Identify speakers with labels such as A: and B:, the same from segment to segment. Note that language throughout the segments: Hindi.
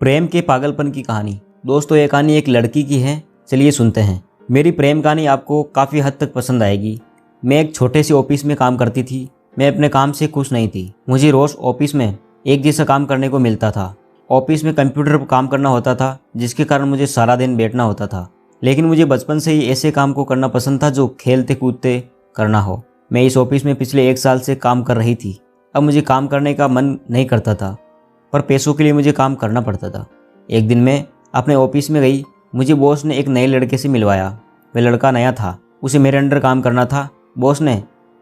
A: प्रेम के पागलपन की कहानी। दोस्तों ये कहानी एक लड़की की है, चलिए सुनते हैं। मेरी प्रेम कहानी आपको काफ़ी हद तक पसंद आएगी। मैं एक छोटे से ऑफिस में काम करती थी। मैं अपने काम से खुश नहीं थी। मुझे रोज़ ऑफिस में एक जैसा काम करने को मिलता था। ऑफिस में कंप्यूटर पर काम करना होता था, जिसके कारण मुझे सारा दिन बैठना होता था। लेकिन मुझे बचपन से ही ऐसे काम को करना पसंद था जो खेलते कूदते करना हो। मैं इस ऑफिस में पिछले 1 साल से काम कर रही थी। अब मुझे काम करने का मन नहीं करता था, पर पैसों के लिए मुझे काम करना पड़ता था। एक दिन मैं अपने ऑफिस में गई। मुझे बॉस ने एक नए लड़के से मिलवाया। वह लड़का नया था, उसे मेरे अंडर काम करना था। बॉस ने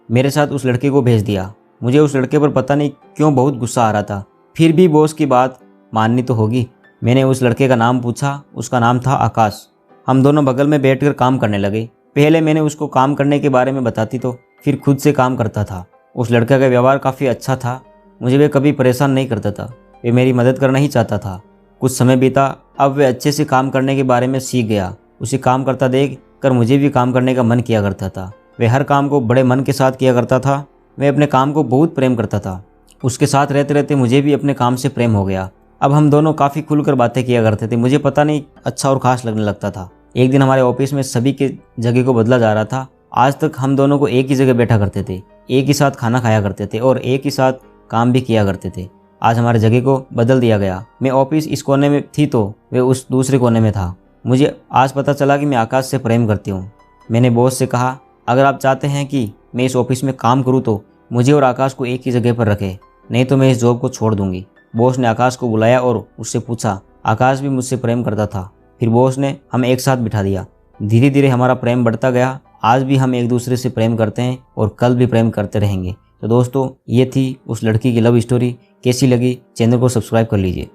A: मेरे साथ उस लड़के को भेज दिया। मुझे उस लड़के पर पता नहीं क्यों बहुत गुस्सा आ रहा था। फिर भी बॉस की बात माननी तो होगी। मैंने उस लड़के का नाम पूछा। उसका नाम था आकाश। हम दोनों बगल में बैठकर काम करने लगे। पहले मैंने उसको काम करने के बारे में बताती तो फिर खुद से काम करता था। उस लड़के का व्यवहार काफ़ी अच्छा था। मुझे वह कभी परेशान नहीं करता था। वे मेरी मदद करना ही चाहता था। कुछ समय बीता। अब वे अच्छे से काम करने के बारे में सीख गया। उसे काम करता देख कर मुझे भी काम करने का मन किया करता था। वह हर काम को बड़े मन के साथ किया करता था। वह अपने काम को बहुत प्रेम करता था। उसके साथ रहते रहते मुझे भी अपने काम से प्रेम हो गया। अब हम दोनों काफ़ी खुलकर बातें किया करते थे। मुझे पता नहीं अच्छा और ख़ास लगने लगता था। एक दिन हमारे ऑफिस में सभी के जगह को बदला जा रहा था। आज तक हम दोनों को एक ही जगह बैठा करते थे, एक ही साथ खाना खाया करते थे और एक ही साथ काम भी किया करते थे। आज हमारे जगह को बदल दिया गया। मैं ऑफिस इस कोने में थी तो वे उस दूसरे कोने में था। मुझे आज पता चला कि मैं आकाश से प्रेम करती हूँ। मैंने बॉस से कहा, अगर आप चाहते हैं कि मैं इस ऑफिस में काम करूँ तो मुझे और आकाश को एक ही जगह पर रखें, नहीं तो मैं इस जॉब को छोड़ दूंगी। बॉस ने आकाश को बुलाया और उससे पूछा आकाश भी मुझसे प्रेम करता था। फिर बॉस ने हमें एक साथ बिठा दिया। धीरे धीरे हमारा प्रेम बढ़ता गया। आज भी हम एक दूसरे से प्रेम करते हैं और कल भी प्रेम करते रहेंगे। तो दोस्तों ये थी उस लड़की की लव स्टोरी। कैसी लगी चैनल को सब्सक्राइब कर लीजिए।